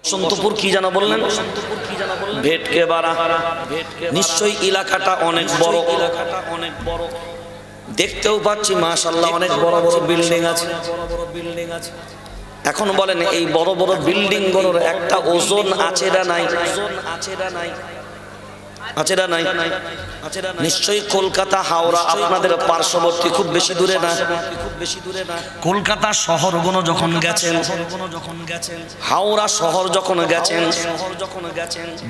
বসন্তপুর কি জানা বললেন? ভেটকে বাড়া। নিশ্চয়ই এলাকাটা অনেক বড়, দেখতেও পাচ্ছি মাশাআল্লাহ অনেক বড় বড় বিল্ডিং আছে। এখন বলেন এই বড় বড় বিল্ডিং গুলোর একটা ওজন আছে না নাই? আছে না নাই? নিশ্চয়ই কলকাতা হাওড়া আপনাদের পার্শ্ববর্তী, খুব বেশি দূরে না। কলকাতা শহরগুলো যখন গেছেন, হাওড়া শহর যখন গেছেন,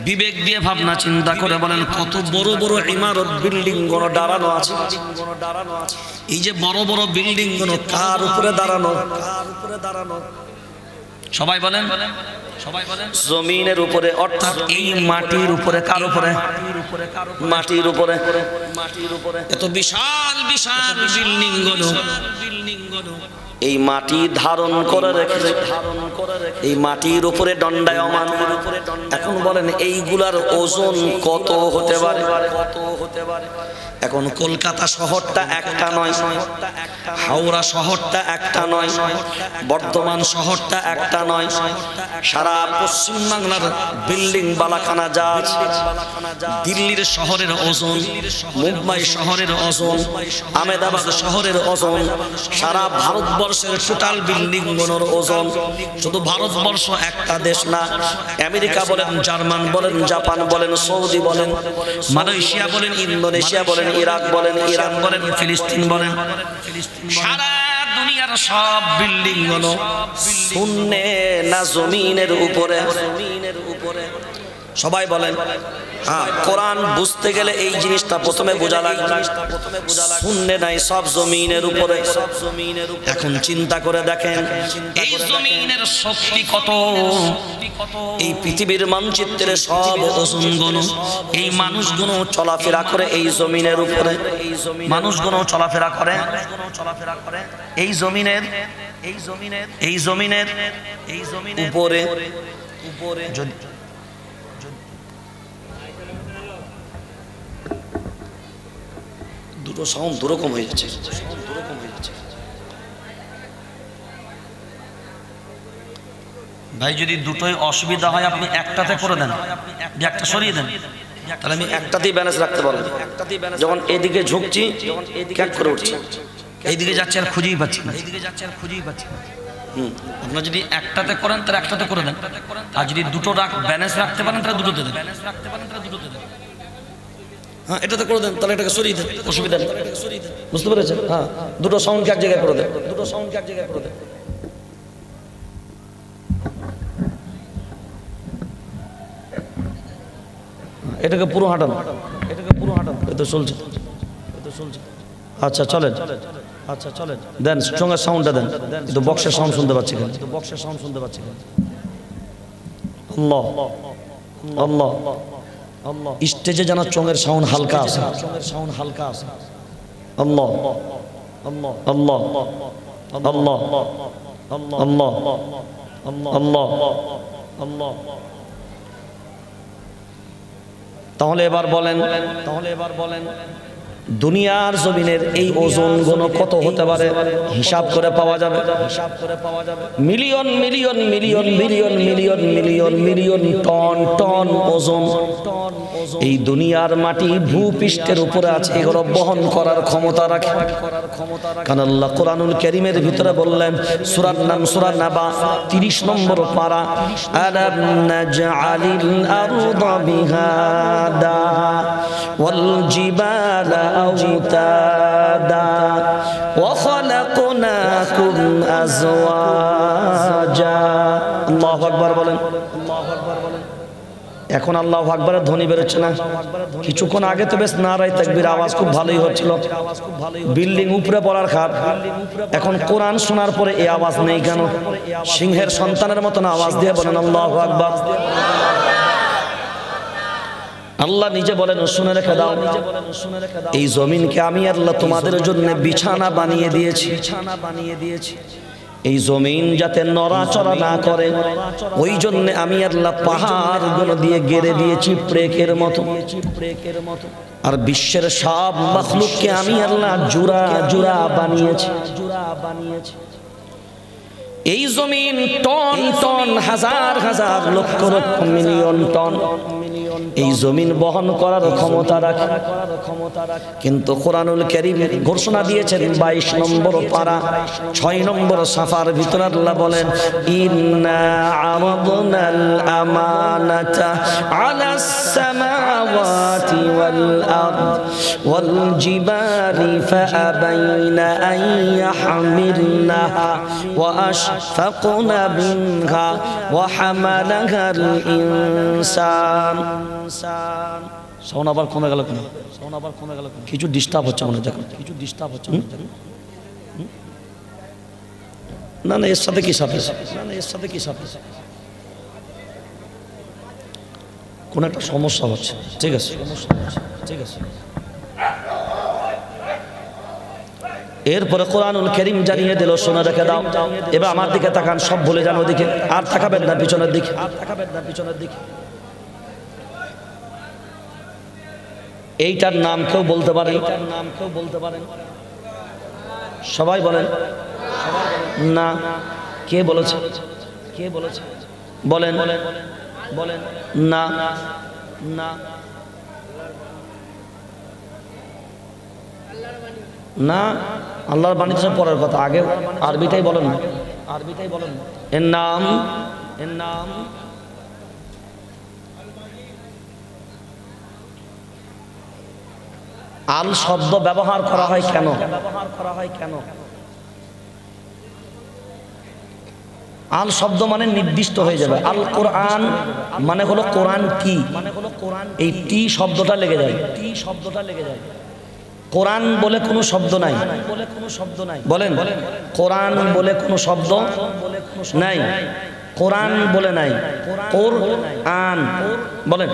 বিবেক দিয়ে ভাবনা চিন্তা করে বলেন কত বড় বড় ইমারত বিল্ডিং গুলো দাঁড়ানো আছে। এই যে বড় বড় বিল্ডিং গুলো কার উপরে দাঁড়ানো? সবাই বলেন, জমিনের উপরে, অর্থাৎ এই মাটির উপরে। কার উপরে? মাটির উপরে। এত বিশাল বিশাল বিল্ডিং গুলো এই মাটি ধারণ করে রেখেছে, এই মাটির উপরে দণ্ডায়মান। এখন বলেন এইগুলার ওজন কত হতে পারে? এখন কলকাতা শহরটা একটা নয়, হাওড়া শহরটা একটা নয়, বর্ধমান শহরটা একটা নয়, সারা পশ্চিম বাংলার বিল্ডিং বালাখানা যা আছে, দিল্লির শহরের ওজন, মুম্বাই শহরের ওজন, আহমেদাবাদ শহরের ওজন, সারা ভারতবর্ষের টোটাল বিল্ডিং গুলোর ওজন। শুধু ভারতবর্ষ একটা দেশ না, আমেরিকা বলেন, জার্মান বলেন, জাপান বলেন, সৌদি বলেন, মালয়েশিয়া বলেন, ইন্দোনেশিয়া বলেন, ইরাক বলেন, ইরান বলেন, ফিলিস্তিন বলেন, সারা দুনিয়ার সব বিল্ডিং গুলো শূন্যে না জমিনের উপরে? সবাই বলেন। হ্যাঁ, কোরআন বুঝতে গেলে এই জিনিসটা প্রথমে বোঝা লাগবে, শূন্যে নাই, সব জমিনের উপরে। এখন চিন্তা করে দেখেন এই জমিনের শক্তি কত। এই পৃথিবীর মানচিত্রে সব ওজনগুলো, এই মানুষগুলো চলাফেরা করে এই জমিনের উপরে, মানুষগুলো চলাফেরা করে এই জমিনের উপরে। দুটো সাউন্ড দুরকম হয়ে যাচ্ছে। ভাই যদি দুটোই অসুবিধা হয় আপনি একটাতে করে দেন, একটা সরিয়ে দেন, তাহলে আমি একটাতেই ব্যালেন্স রাখতে পারবো। যখন এদিকে ঝুঁকছি ক্যাক করে উঠছি, এইদিকে যাচ্ছে আর খুঁজেই পাচ্ছি না। আপনারা যদি একটাতে করেন তাহলে একটাতে করে দেন, আর যদি দুটো ব্যালেন্স রাখতে পারেন তাহলে দুটোতে দেন। হ্যাঁ, এটাতে করে দেন, তাহলে এটাকে সরিয়ে দেন, অসুবিধা নেই। বুঝতে পেরেছেন? হ্যাঁ, দুটো সাউন্ডকে এক জায়গায় করে দেন, এটাকে পুরো হাঁটান, এটা চলছে। আচ্ছা চলেন, দেন সঙ্গে সাউন্ডটা দেন। কিন্তু বক্সের সাউন্ড শুনতে পাচ্ছি, আল্লাহ আল্লাহ। স্টেজে যেন চোঙের সাউন্ড হালকা আছে, আল্লাহ আল্লাহ আল্লাহ আল্লাহ আল্লাহ আল্লাহ আল্লাহ। তাহলে এবার বলেন দুনিয়ার জমিনের এই ওজন গুণ কত হতে পারে? হিসাব করে পাওয়া যাবে। Million million million million million million million ton ton ওজন এই দুনিয়ার মাটি ভূপৃষ্ঠের উপরে আছে, এগুলো বহন করার ক্ষমতা রাখে। কারণ আল্লাহ কোরআনুল কারীমের ভিতরে বললেন, সূরার নাম সূরা নাবা 30 নম্বর পারা, আলাম নাজআলিল আরদা বিহাদা ওয়াল জিবালা আওতাদা ওয়া খালাকনাকুম আজওয়াজা। আল্লাহু আকবার বলেন। এখন আল্লাহু আকবারের ধ্বনি বেরোচ্ছে না? কিছুক্ষণ আগে তো বেশ নারায়ে তাকবীর আওয়াজ খুব ভালোই হচ্ছিল, বিল্ডিং উপরে পড়ার খাট। এখন কোরআন শোনার পরে এই আওয়াজ নেই কেন? সিংহের সন্তানের মতন আওয়াজ দিয়ে বলেন আল্লাহু আকবার। আল্লাহ নিজে বলেন, শুনে রেখে দাও, এই জমিনকে আমি আল্লাহ তোমাদের জন্য বিছানা বানিয়ে দিয়েছি। এই জমিন যাতে নড়াচড়া না করে, ওই জন্য আমি আল্লাহ পাহাড়গুলো দিয়ে গেড়ে দিয়েছি প্রেকের মতো। আর বিশ্বের সব মাখলুককে আমি আল্লাহ জোড়া জোড়া বানিয়েছি। এই জমিন টন টন হাজার হাজার লক্ষ লক্ষ মিলিয়ন টন এই জমিন বহন করার ক্ষমতা রাখে, কিন্তু কোরআনুল কারীম ঘোষণা দিয়েছেন 22 নম্বর পারা 6 নম্বর সাফার ভিতরে আল্লাহ বলেন, ইন্না আরাদনাল আমানাতা আলাস সামাওয়াতি ওয়াল আরদ ওয়াল জিবালি ফাআবাইনা আন ইয়াহমিলনাহা ওয়া আশফাকনা মিনহা ওয়া হামালাহাল ইনসান। সাউন্ড আবার কমে গেল কেন? কিছু ডিস্টার্ব হচ্ছে মনে হয়, না না এর সাথে কি সাথে কোন একটা সমস্যা হচ্ছে। ঠিক আছে। এরপরে কোরআনুল কারীম জানিয়ে দিল, শোনা রেখে দাও, এবার আমার দিকে তাকান, সব ভুলে যান ওদিকে, আর তাকাবেন না পিছনের দিকে। এইটার নাম কেউ বলতে পারেন? সবাই বলেন না। কে বলেছে? বলেন না। না, আল্লাহর বাণী তো পরের কথা, আগে আরবিটাই বলেন না। এর নাম আল শব্দ ব্যবহার করা হয় কেন? আল শব্দ মানে নির্দিষ্ট হয়ে যাবে। আল কোরআন মানে হলো কোরআন কি, এই টি শব্দটা লেগে যায়। কোরআন বলে কোনো শব্দ নাই, বলেন কোরআন বলে কোনো শব্দ নাই, কোরআন বলে নাই, কোরআন বলেন,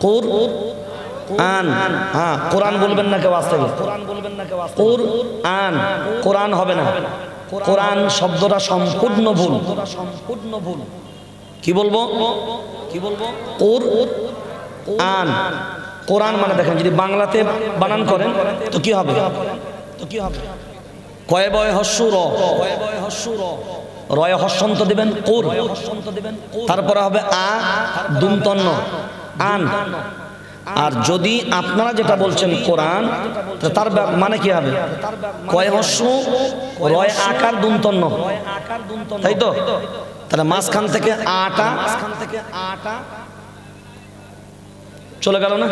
কোরআন। হ্যাঁ, কোরআন বলবেন না কেউ, আসতে কোরআন, কোরআন হবে না। কোরআন শব্দটা সম্পূর্ণ ভুল। কি বলবো? কোরআন। কোরআন মানে দেখেন, যদি বাংলাতে বানান করেন তো কি হবে? কয় বয় হস্যু র, রয় হস্যন্ত দিবেন কোর, তারপরে হবে আ দুমতন্ন আন। আর যদি আপনারা যেটা বলছেন কোরআন, তার মানে কি হবে? কয় হস্যু রয় আকার দুমতন্ন, তাই তো? তাহলে মাঝখান থেকে আটা চলে গেল না?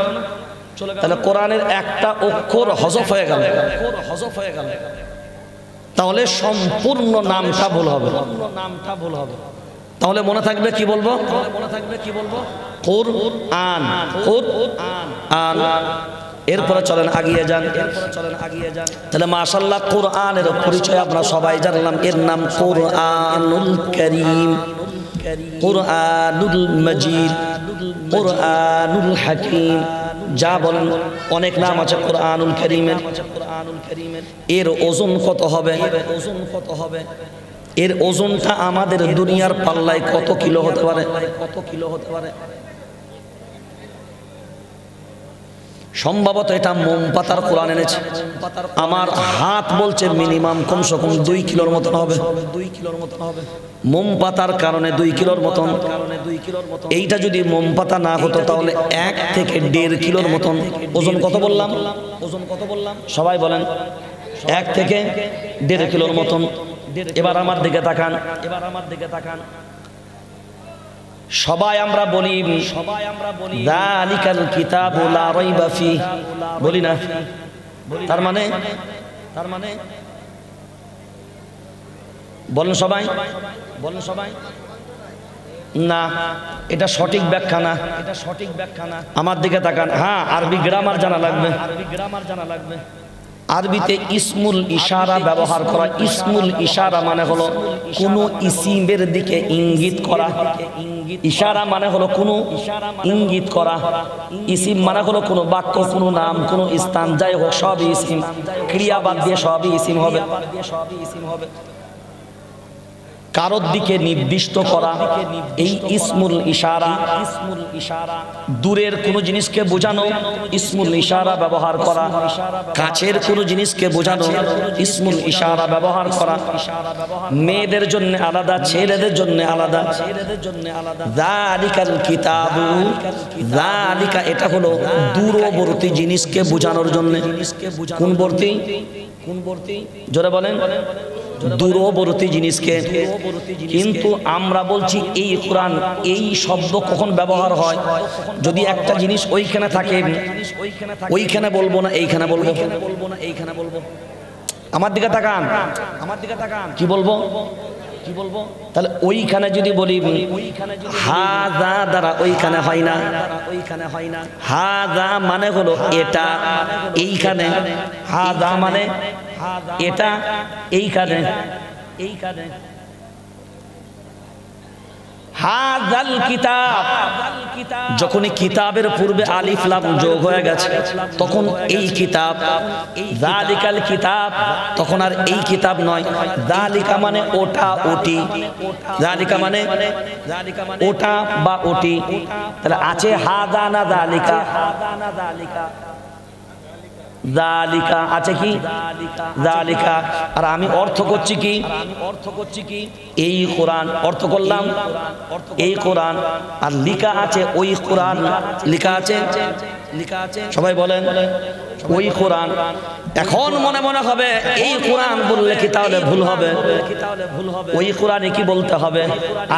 তাহলে কোরআনের একটা অক্ষর হযফ হয়ে গেল, তাহলে সম্পূর্ণ নামটা ভুল হবে। তাহলে মনে থাকবে কি বলবো? কোরআন। এরপরে চলেন আগিয়ে যান। তাহলে মাশাআল্লাহ কোরআনের পরিচয় আমরা সবাই জানলাম, এর নাম কোরআনুল কারীম, কোরআনুল মজিদ, কোরআনুল হাকিম, যা বলেন অনেক নাম আছে কোরআনুল কারীমের। এর ওজন কত হবে? এর ওজনটা আমাদের দুনিয়ার পাল্লায় কত কিলো হতে পারে? সম্ভবত এটা মোম পাতার কোরআন এনেছে। আমার হাত বলছে মিনিমাম কমসে কম 2 কিলোর মতন হবে। মোম পাতার কারণে 2 কিলোর মতন। এইটা যদি মোম পাতা না হতো তাহলে 1 থেকে 1.5 কিলোর মতন ওজন। কত বললাম? সবাই বলেন 1 থেকে 1.5 কিলোর মতন। এবার আমার দিকে তাকান। সবাই আমরা বলি যালিকাল কিতাবু লা রাইবা ফিহি, বলি না? তার মানে বলেন সবাই না, এটা সঠিক ব্যাখ্যা না। আমার দিকে তাকান। হ্যাঁ, আরবি গ্রামার জানা লাগবে। আরবিতে ইসমুল ইশারা ব্যবহার করা। ইসমুল ইশারা মানে হলো কোনো ইসিমের দিকে ইঙ্গিত করা। ইশারা মানে হলো কোনো ইঙ্গিত করা। ইসিম মানে হলো কোনো বাক্য, কোনো নাম, কোনো স্থান, যাই হোক সবই ইসিম। ক্রিয়া বাদ দিয়ে সবই ইসিম হবে। কারোর দিকে নির্দিষ্ট করা, এই ইসমুল ইশারা। দূরের কোনো জিনিসকে বোঝানো, ইসমুল ইশারা ব্যবহার করা। কাছের কোনো জিনিসকে বোঝানো, ইসমুল ইশারা ব্যবহার করা। মেয়েদের জন্য আলাদা, ছেলেদের জন্য আলাদা। যালিকাল কিতাবু, যালিকা এটা হলো দূরবর্তী জিনিসকে বোঝানোর জন্য। কোন বর্তী? জোরে বলেন। দূরবর্তী জিনিসকে। কিন্তু আমরা বলছি এই কোরআন, এই শব্দ কখন ব্যবহার হয়? যদি একটা জিনিস ওইখানে থাকে, ওইখানে বলবো না এইখানে বলবো। আমার দিকে তাকান, কি বলবো? তাহলে ওইখানে যদি বলি হাযা দ্বারা ওইখানে হয় না। হাযা মানে হলো এটা, এইখানে। হাযা মানে এটা, এইখানে। হাযাল কিতাব, যখনই কিতাবের পূর্বে আলিফ লাম যোগ হয়ে গেছে তখন এই কিতাব। যালিকাল কিতাব, তখন আর এই কিতাব নয়। যালিকা মানে ওটা, ওটি। যালিকা মানে ওটা বা ওটি। তাহলে আছে হাযা না যালিকা? যালিকা আছে কি? যালিকা। আর আমি অর্থ করছি কি? এই কোরআন অর্থ করলাম, এই কোরআন। আর লিখা আছে ওই কোরআন, লিখা আছে। সবাই বলেন ওই কোরআন। এখন মনে মনে হবে এই কোরআন বললে কি তাহলে ভুল হবে? ওই কোরআনে কি বলতে হবে?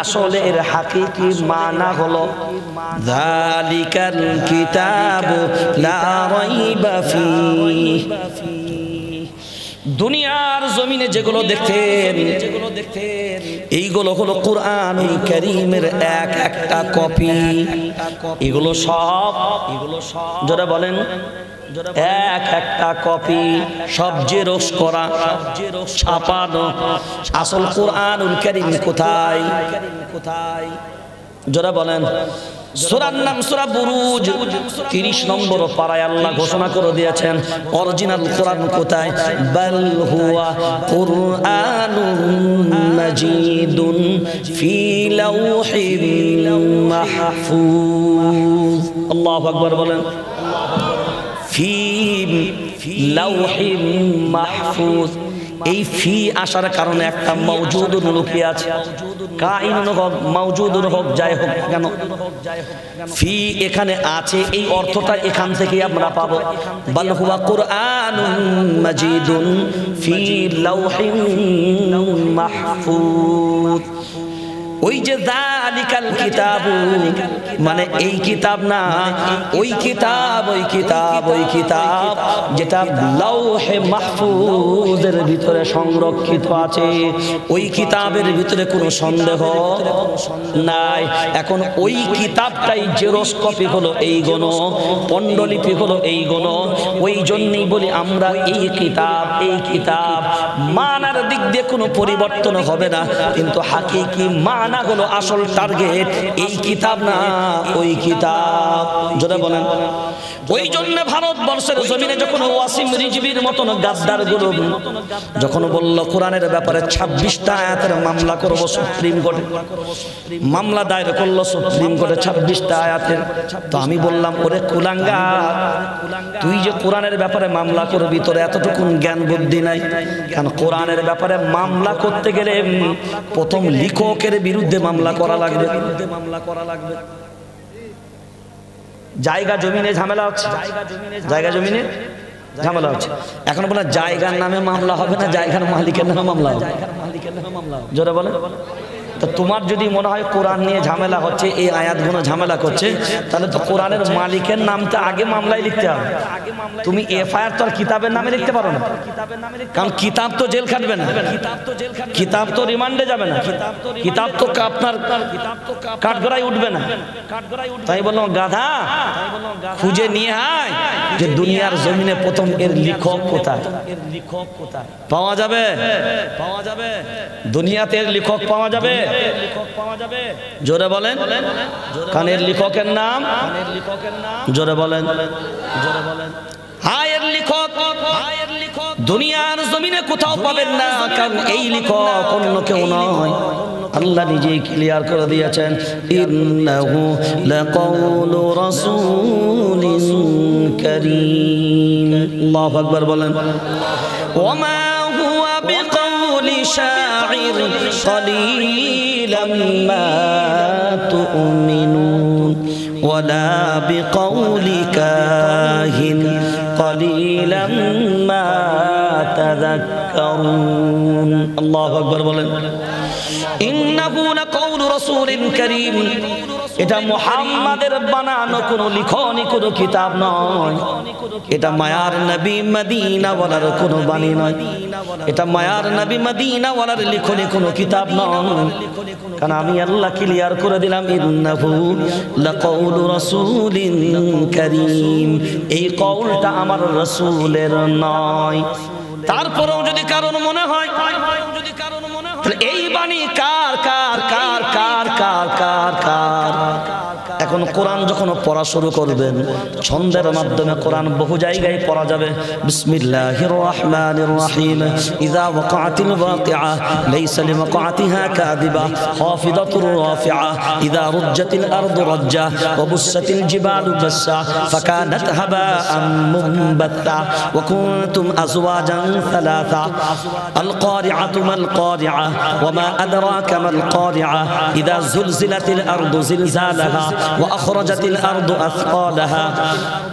আসলে এর হাকিকি মানা হলো যালিকাল কিতাবু লা রাইবা ফিহি। দুনিয়ার জমিনে যেগুলো দেখতেন এইগুলো হলো কুরআনুল কারীমের এক একটা কপি। এগুলো সব যারা বলেন এক একটা কপি, সব জেরক্স করা, ছাপানো। আসল কুরআনুল কারীম কোথায়? যারা বলেন সূরার নাম সূরা বুরুজ, 30 নম্বর পারায় আল্লাহ ঘোষণা করে দিয়েছেন অরিজিনাল কোরআন কোথায়? বাল হুয়া কুরআনুন মাজিদুন ফি লাওহিম মাহফুজ। আল্লাহু আকবার বলেন। ফি লাওহিম মাহফুজ। এই ফি আসার কারণে একটা মাওজুদুন লুকিয়ে আছে। কাইনুন হোক, মাওজুদুন হোক, যাই হোক কেন, ফি এখানে আছে, এই অর্থটা এখান থেকে আমরা পাবো। বাল হুয়া কুরআনুন মাজিদুন ফি লাওহিম মাহফুজ। ওই যে যালিকাল কিতাবু মানে এই কিতাব না, ওই কিতাব, ওই কিতাব, ওই কিতাব যেটা লাওহে মাহফুজের ভিতরে সংরক্ষিত আছে। ওই কিতাবের ভিতরে কোনো সন্দেহ নাই। এখন ওই কিতাবটাই জেরক্স কপি হলো এই গণ, পণ্ডলিপি হলো এই গণ। ওই জন্যই বলি আমরা এই কিতাব, এই কিতাব মানার দিক দিয়ে কোনো পরিবর্তন হবে না, কিন্তু হাকিকি মানা হলো আসল টার্গেট এই কিতাব না ওই কিতাব। যারা বলেন ওই জন্য ভারতবর্ষের জমিনে যখন ওয়াসিম রিজভির মতন গাদ্দার গুলো যখন বলল কোরআনের ব্যাপারে 26টা আয়াতের মামলা করব সুপ্রিম কোর্টে, মামলা দায়ের করলো সুপ্রিম কোর্টে 26টা আয়াতের। তো আমি বললাম ওরে কুলাঙ্গা, তুই যে কোরআনের ব্যাপারে মামলা করবি তোর এতটুকু জ্ঞান বুদ্ধি নাই। কারণ কোরআনের ব্যাপারে মামলা করতে গেলে প্রথম লেখকের বিরুদ্ধে মামলা করা লাগবে। জায়গা জমিনে ঝামেলা হচ্ছে, জায়গা জমিনে ঝামেলা হচ্ছে। এখন বলে জায়গার নামে মামলা হবে না, জায়গার মালিকের নামে মামলা হবে। জোরে বলে। তো তোমার যদি মনে হয় কোরআন নিয়ে ঝামেলা হচ্ছে, এই আয়াতগুলো ঝামেলা করছে, তাহলে তো কোরআনের মালিকের নামটা আগে মামলায় লিখতে হবে। তুমি এফআইআর তো আর কিতাবের নামে লিখতে পারো না, কারণ কিতাব তো জেল খাটবে না, কিতাব তো রিমান্ডে যাবে না, কিতাব তো আপনার কাঠগড়ায় উঠবে না। তাই বললাম গাধা খুঁজে নিয়ে আয় যে দুনিয়ার জমিনে প্রথম এর লেখক কোথায় পাওয়া যাবে। দুনিয়াতে এর লেখক পাওয়া যাবে, জোরে বলেন। কানের লেখকের নাম জোরে বলেন। হায়ের লেখক দুনিয়ার জমিনে কোথাও পাবেন না, কারণ এই লেখক অন্য কেউ নয়, আল্লাহ নিজেই ক্লিয়ার করে দিয়েছেন, ইন্নাহু লাকাউলু রাসূলিন কারীম। আল্লাহু আকবার বলেন। ওয়ামা হুয়া বিকাউলি শাইর কলিলাম মা তুমিনুন ওয়ালা বিকাউলি কাহিন কলিলাম মা তাযাক্কারুন। আল্লাহু আকবার বলেন। ইন্নাহু লাকাউলু রাসূলিন কারীম, এটা মুহাম্মাদের বানানো কোনো লিখনি কোনো কিতাব নয়, এটা মায়ার নবী মদিনাওয়ালার কোনো বাণী নয়, এটা মায়ার নবী মদিনাওয়ালার লিখনি কোনো কিতাব নয়। কারণ আমি আল্লাহ ক্লিয়ার করে দিলাম, ইন্নাহু লাকাউলু রাসূলিন কারীম, এই কওলটা আমার রাসূলের নয়। তারপরেও যদি কারণ মনে হয় এই বাণী কার কার কার কার কার কার কার, এখন কোরআন যখন পড়া শুরু করবেন ছন্দের মাধ্যমে কোরআন বহু জায়গায় পড়া যাবে। বিসমিল্লাহির রাহমানির রহিম, ইযা ওয়াকাতিল ওয়াকিআ লাইসা লিওয়াকাতিহা কাযিবা খাফিদাতুর রাফিআ ইযা রুজ্জাতিল আরদু রাজ্জা ওয়া বুসাতিল জিবালু বাসসা ফাকানাত হাবাআন মুনবাত্তা ওয়া কুনতুম আজওয়াজান সালাসা আল কারিআতু মাল কারিআ ওয়া মা আদরাকা মাল কারিআ ইযা যুলজিলাতিল আরদু জিলজালাহা وأخرجت الأرض أثقالها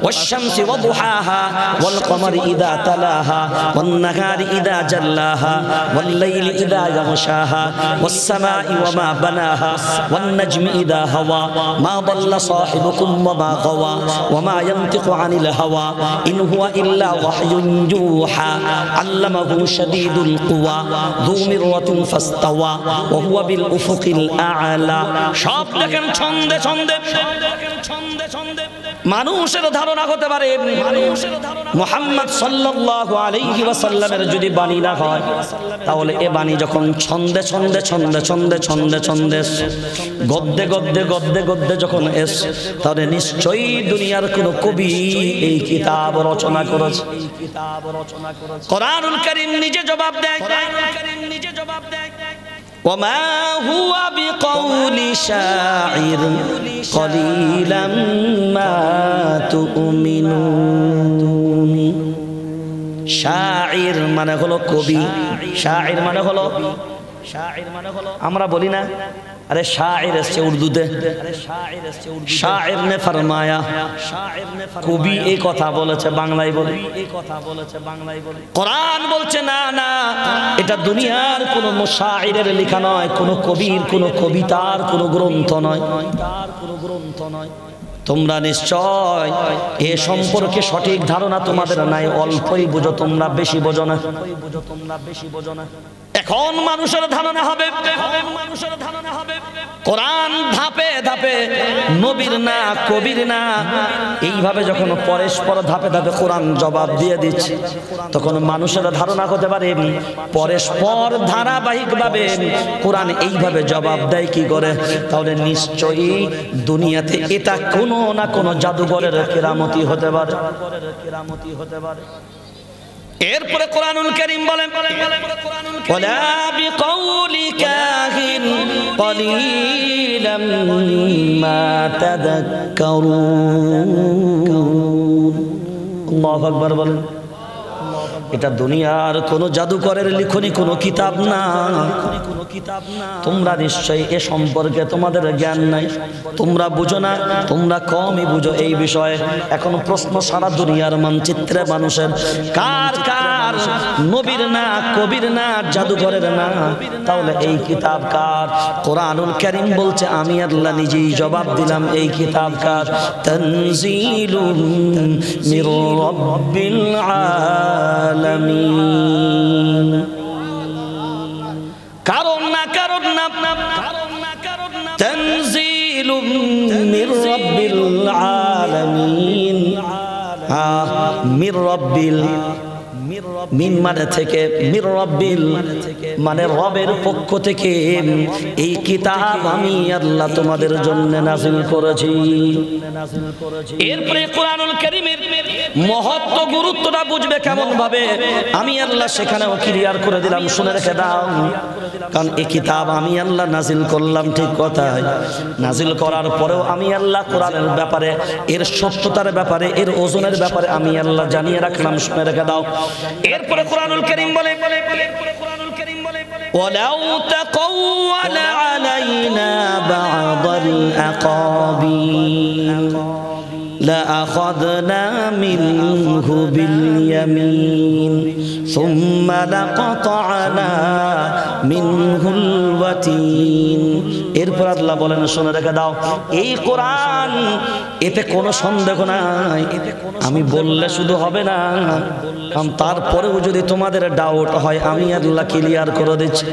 والشمس وضحاها والقمر إذا تلاها والنهار إذا جلاها والليل إذا يغشاها والسماء وما بناها والنجم إذا هوى ما ضل صاحبكم وما غوى وما ينطق عن الهوى إن هو إلا وحي يوحى علمه شديد القوى ذو مرة فاستوى وهو بالأفق الأعلى। সব দেখেন ছন্দে ছন্দে মানুষের ধারণা হতে পারে মুহাম্মদ সাল্লাল্লাহু আলাইহি ওয়াসাল্লামের যদি বাণী না হয়, তাহলে এ বাণী যখন ছন্দে ছন্দে ছন্দে ছন্দে ছন্দে ছন্দে গদ্যে গদ্যে গদ্যে গদ্যে যখন এস, তাহলে নিশ্চয়ই দুনিয়ার কোন কবি এই কিতাব রচনা করেছে। কোরআনুল কারীম নিজে জবাব দেয়, وما هو بقول شاعر قليلا ما تؤمنون। শাইর মানে হলো কবি, শাইর মানে হলো আমরা বলি না अरे शायर এসছে উর্দুতে, শায়ের নে ফরমায়া, কবি এই কথা বলেছে বাংলায় বলে, কোরআন বলছে না না এটা দুনিয়ার কোনো মুশাইরের লেখা নয়, কোনো কবির কোনো কবিতার কোনো গ্রন্থ নয়। তোমরা নিশ্চয় এ সম্পর্কে সঠিক ধারণা তোমাদের নাই, অল্পই বুঝো, তোমরা বেশি বোঝো না। এখন মানুষের ধারণা হবে কোরআন ধাপে ধাপে নবীর না কবির না, এইভাবে যখন পরস্পর ধাপে ধাপে কোরআন জবাব দিয়ে দিচ্ছে, তখন মানুষের ধারণা হতে পারে পরস্পর ধারাবাহিকভাবে কোরআন এইভাবে জবাব দেয় কি করে, তাহলে নিশ্চয়ই দুনিয়াতে এটা কোনো না কোনো জাদুঘরের কেরামতি হতে পারে। এরপরে কোরআনুল কারীম বলেন ওয়ালা বিকাউলি কাহিন কলিলাম মা তাযাক্কারুন। আল্লাহু আকবার বলেন। এটা দুনিয়ার কোন জাদুকরের লিখনি কোন কিতাব না, তোমরা নিশ্চয়ই এ সম্পর্কে তোমাদের জ্ঞান নাই, তোমরা বুঝো না, তোমরা কমই বুঝো এই বিষয়ে। এখন প্রশ্ন সারা দুনিয়ার মানচিত্রে মানুষের কার কার নবীর না কবির না জাদুকরের না, তাহলে এই কিতাব কার? কোরআনুল কারীম বলছে আমি আল্লাহ নিজেই জবাব দিলাম এই কিতাব কার? তানজিলুম মির রাব্বিল আলামিন। কারণ না তানজিলুম মির রাব্বিল আলামিন, মির রাব্বিল মিন মানে থেকে, মির রব্বিল মানে রবের পক্ষ থেকে এই কিতাব আমি আল্লাহ তোমাদের জন্য নাযিল করেছি। এরপরে কোরআনুল কারীমের মহত্ব গুরুত্বটা বুঝবে কেমন ভাবে, আমি আল্লাহ সেখানেও ক্লিয়ার করে দিলাম, শুনে রেখে দাও। কারণ এই কিতাব আমি আল্লাহ নাযিল করলাম, ঠিক কথাই। নাযিল করার পরেও আমি আল্লাহ কোরআনের ব্যাপারে, এর সত্যতার ব্যাপারে, এর ওজনের ব্যাপারে আমি আল্লাহ জানিয়ে রাখলাম, শুনে রেখে দাও। এরপরে কোরআনুল কারীম বলে, ওয়ালাউ তাকাওয়ালা আলাইনা বা'দাল আকাবিল لأخذنا منه باليمين ثم لقطعنا منه الوتين। এরপর আল্লাহ বলেন, শুনে রেখে দাও, এই কোরআন এতে কোনো সন্দেহ নাই, আমি বললে শুধু হবে না, কারণ তারপরেও যদি তোমাদের ডাউট হয় আমি আল্লাহ ক্লিয়ার করে দিচ্ছি।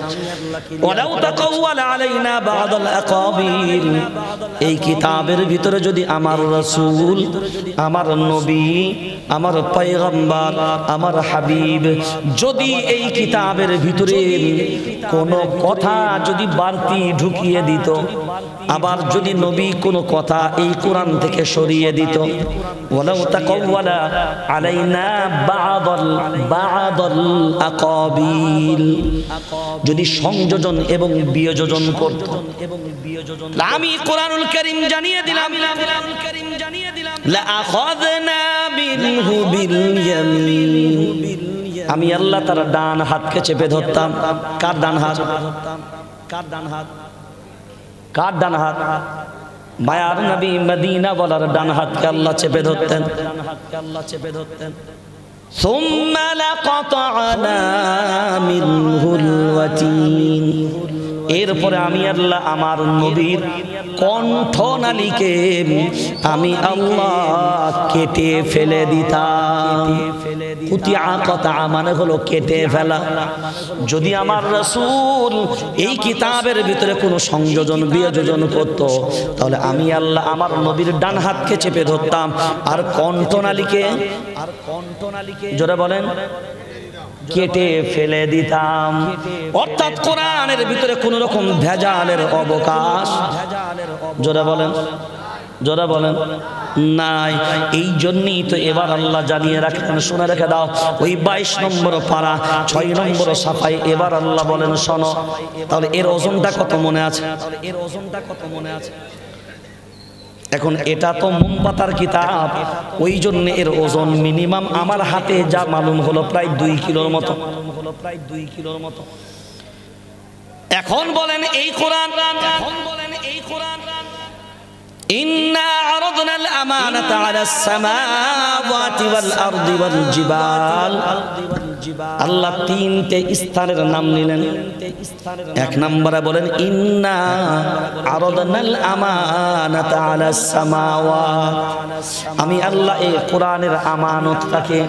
ওয়ালাউ তাকাওয়ালা আলাইনা বা'দাল আকাবিল, এই কিতাবের ভিতরে যদি আমার রাসূল, আমার নবী, আমার পয়গম্বর, আমার হাবিব যদি এই কিতাবের ভিতরে কোনো কথা যদি বাড়তি ঢুকিয়ে দিত, আবার যদি নবী কোনো কথা এই কোরআন থেকে সরিয়ে দিত, ওয়ালাউ তাকাওয়ালা আলাইনা বা'দাল আকাবিল, যদি সংযোজন এবং বিয়োজন করত, আমি কোরআনুল কারীম জানিয়ে দিলাম, লাআখাযনা মিনহু বিল ইয়ামিন, আমি আল্লাহ তার ডান হাতকে চেপে ধরতাম। কার ডান হাত? কার ডান হাত? কার ডান হাত? মায়ার নবী মদিনা বলার ডান হাতকে আল্লাহ চেপে ধরতেন। সুম্মা লাকাতা'না মিনহুল ওয়াতিন, এরপরে আমি আল্লাহ আমার নবীর কণ্ঠনালীকে আমি আল্লাহ কেটে ফেলে দিতাম। কুতিআ কাতা মানে হলো কেটে ফেলা। যদি আমার রাসূল এই কিতাবের ভিতরে কোনো সংযোজন বিয়োজন করত, তাহলে আমি আল্লাহ আমার নবীর ডান হাতকে চেপে ধরতাম আর কণ্ঠনালীকে, জোরে বলেন, কেটে ফেলে দিতাম। অর্থাৎ কোরআনের ভিতরে কোন রকম ভেজালের অবকাশ, জোরে বলেন, জোরে বলেন, নাই। এই জন্যই তো এবার আল্লাহ জানিয়ে রাখেন, শুনে রেখে দাও, ওই 22 নম্বর পারা 6 নম্বর সাফাই এবার আল্লাহ বলেন, শোনো, তাহলে এর ওজনটা কত মনে আছে? এর ওজনটা কত মনে আছে? এখন এটা তো মোমবাতার কিতাব, ওই জন্য এর ওজন মিনিমাম আমার হাতে যা মালুম হলো প্রায় 2 কিলোর মতো। এখন বলেন এই কোরআন, ইন্না আরাদনাল আমানাতা আলাস সামাওয়াতি ওয়াল আরদি ওয়াল জিবাল, আল্লাহ 3টে স্থানের নাম নিলেন। 1 নম্বরে বলেন ইন্না আরাদনাল আমানাতা আলাস সামাওয়াত, আমি আল্লাহ এই কোরআনের আমানতটাকে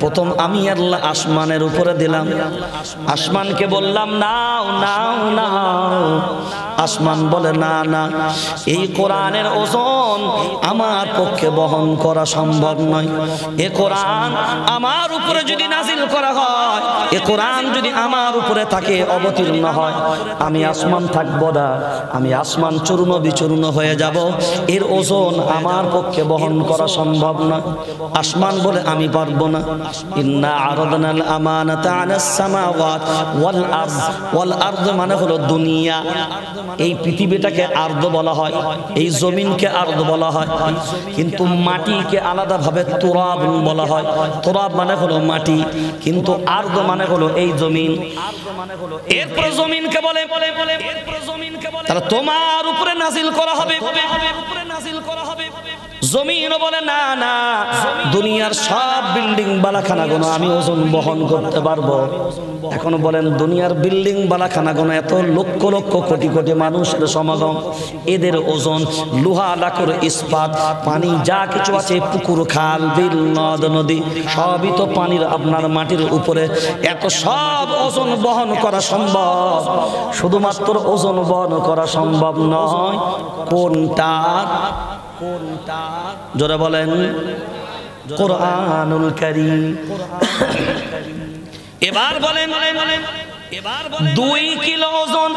প্রথম আমি আল্লাহ আসমানের উপরে দিলাম। আসমানকে বললাম নাও নাও নাও, আসমান বলে না না, এই কোরআনের ওজন আমার পক্ষে বহন করা সম্ভব নয়। এ কোরআন আমার উপরে যদি নাজিল করা হয়, এ কোরআন যদি আমার উপরে থাকে অবতীর্ণ হয়, আমি আসমান থাকবো না, আমি আসমান চূর্ণ বিচূর্ণ হয়ে যাব। এর ওজন আমার পক্ষে বহন করা সম্ভব নয়। আসমান বলে আমি পারবো না। ইন্না আরাদনাল আমানাতা আলাস সামাওয়াত ওয়াল আরদ, ওয়াল আরদ মানে হলো দুনিয়া, এই পৃথিবীটাকে আরদ বলা হয়, এই জমিনকে আরদ বলা হয়, কিন্তু মাটিকে আলাদাভাবে তুরাব বলা হয়। তুরাব মানে হলো মাটি, কিন্তু আরদ মানে হলো এই জমিন। এরপর জমিনকে বলে, তাহলে তোমার উপরে নাজিল করা হবে। জমিন বলে না না, দুনিয়ার সব বিল্ডিং বালাখানা গোনা আমি ওজন বহন করতে পারবো। এখন বলেন দুনিয়ার বিল্ডিং বালাখানা গোনা এত লক্ষ লক্ষ কোটি কোটি মানুষের সমাগম, এদের ওজন লোহা লাকড় ইস্পাত পানি যা কিছু আছে, পুকুর খাল বিল নদ নদী সবই তো পানির আপনার মাটির উপরে, এত সব ওজন বহন করা সম্ভব। শুধুমাত্র ওজন বহন করা সম্ভব নয়, কোনটা? জোরে বলেন, কোরআনুল কারীম। এবার বলেন 2 কিলো ওজন,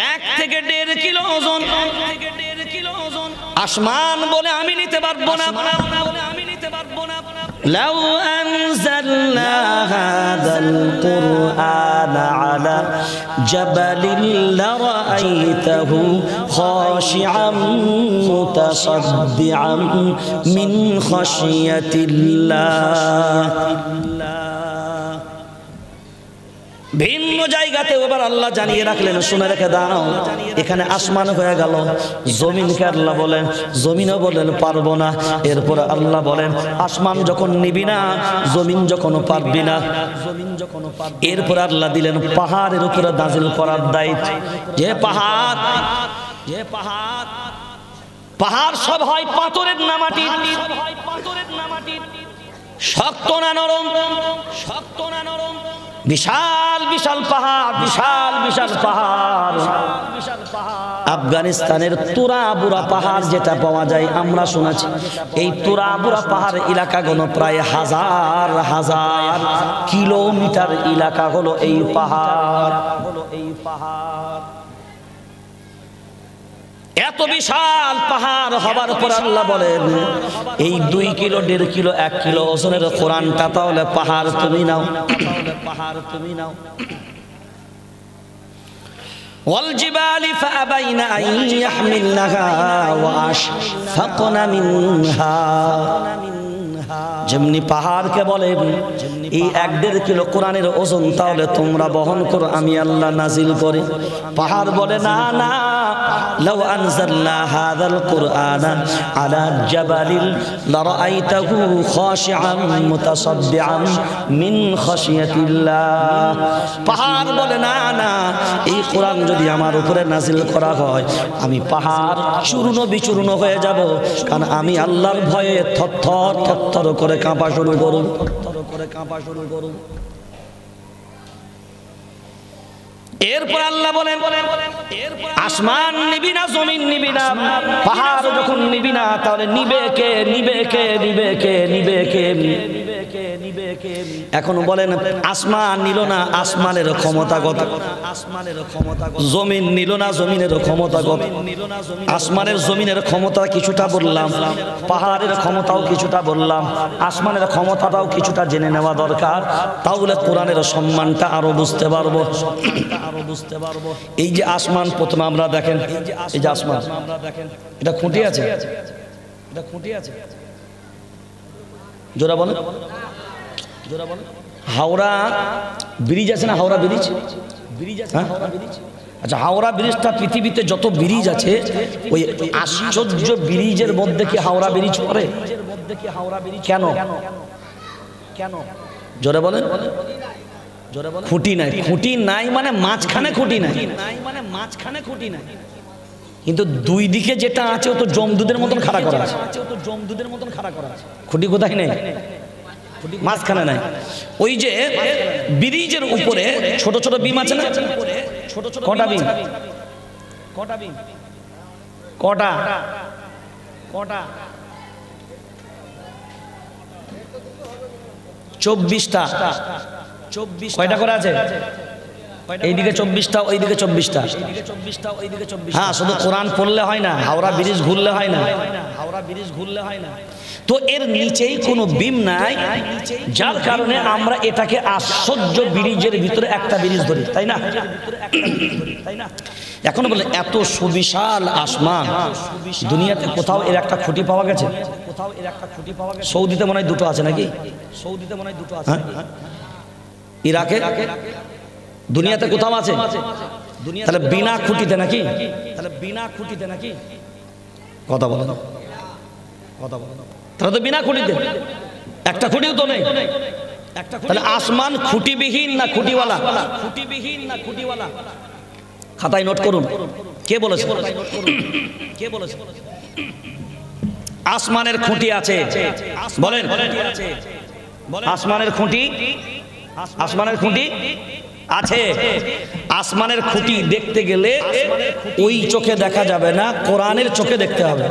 1 থেকে 1.5 কিলো ওজন। আসমান বলে আমি নিতে পারবো না। লাউ আনজালনা হাযাল কুরআনা আলা জাবালিন লারাআইতাহু খাশিআম মুতাসাদ্দিআম মিন খাশিয়াতিল্লাহ। ভিন্ন জায়গাতে এবার আল্লাহ জানিয়ে রাখলেন, শুনে রেখে দাও, এখানে আসমান হয়ে গেল। জমিনকে আল্লাহ বলেন, জমিনও বলেন পারবো না। এরপরে আল্লাহ বলেন, আসমান যখন নিবি না, জমিন যখন পারবি না, এরপরে আল্লাহ দিলেন পাহাড়ের উপরে নাজিল করার দায়িত্ব। যে পাহাড় সব হয় পাথরের না মাটির, শক্ত না নরম, বিশাল বিশাল পাহাড়, বিশাল বিশাল পাহাড়। আফগানিস্তানের তুরাবুরা পাহাড় যেটা পাওয়া যায়, আমরা শুনেছি এই তুরাবুরা পাহাড় এলাকাগুলো প্রায় হাজার হাজার কিলোমিটার এলাকা হলো এই পাহাড়। এত বিশাল পাহাড় হবার পর আল্লাহ বলেন, এই 2 কিলো 1.5 কিলো 1 কিলো ওজনের কোরআনটা তাহলে পাহাড় তুমি নাও। ওয়াল জিবালি ফাআবাইনা আন ইয়াহমিলনাহা ওয়া আশফাকনা মিনহা। যেমনি পাহাড়কে বলেন এই 1.5 কিলো কোরআনের ওজন তাহলে তোমরা বহন করো, আমি আল্লাহ নাজিল করি। পাহাড় বলে না না, লাউ আনজালনা হাযাল কুরআনা আলা জাবালিন লারাআইতাহু খাশিআম মুতাসাদ্দিআম মিন খাশিয়াতিল্লাহ। পাহাড় বলে না না, এই কোরআন যদি আমার উপরে নাজিল করা হয়, আমি পাহাড় চূর্ণ বিচূর্ণ হয়ে যাব, কারণ আমি আল্লাহর ভয়ে থরথর থরথর করে কাঁপা শুরু করুন। এরপর আল্লাহ বলেন, আসমান নিবি না, জমিন নিবি না, পাহাড় যখন নিবি না, তাহলে নিবে কে? এখন বলেন আসমান নিল না, আসমানের ক্ষমতা কত? জমিন নিল না, জমিনের ক্ষমতা কত? আসমানের জমিনের ক্ষমতা কিছুটা বললাম, পাহাড়ের ক্ষমতাও কিছুটা বললাম, আসমানের ক্ষমতাটাও কিছুটা জেনে নেওয়া দরকার, তাহলে কোরআনের সম্মানটা আরো বুঝতে পারবো। এই যে আসমান প্রথমে আমরা দেখেন, এই যে আসমান, এটা খুঁটি আছে, জোরা বলেন, হাওড়া ব্রিজ আছে না? হাওড়া ব্রিজ আছে, আচ্ছা, হাওড়া ব্রিজটা পৃথিবীতে যত ব্রিজ আছে, ওই আশ্চর্য ব্রিজের মধ্যে কি হাওড়া ব্রিজ পড়ে? কেন? জোরে বলেন। খুঁটি নাই, খুঁটি নাই মানে মাঝখানে খুঁটি নাই, কিন্তু 2 দিকে যেটা আছে ও তো জমদুদের মতন খাড়া করা আছে। খুঁটি কোথায় নেই? মাঝখানে নাই। ওই যে ব্রিজের উপরে ছোট ছোট বিম আছে না? কটা বিম? 24টা। কয়টা করে আছে? এইদিকে 24টা, ওইদিকে 24টা। হ্যাঁ, শুধু কোরআন পড়লে হয় না, হাওড়া ব্রিজ ঘুরলে হয় না। তো এর নিচেই কোনো বিম নাই, যার কারণে আমরা এটাকে আশ্চর্য ব্রিজের ভিতরে একটা ব্রিজ ধরি, তাই না? এখন বলে এত সুবিশাল আসমান, দুনিয়াতে কোথাও এর একটা খুঁটি পাওয়া গেছে? সৌদিতে মনে হয় 2টো আছে নাকি? ইরাকে, দুনিয়াতে কোথাও আছে? তাহলে বিনা খুঁটিতে নাকি? কথা বলো, তাহলে তো বিনা খুঁটিতে, একটা খুঁটিও তো নেই। তাহলে আসমান খুঁটিবিহীন না খুঁটিওয়ালা? খাতায় নোট করুন, কে বলেছে? আসমানের খুঁটি আছে, বলেন। আসমানের খুঁটি আছে। আসমানের খুঁটি দেখতে গেলে ওই চোখে দেখা যাবে না, কোরআনের চোখে দেখতে হবে।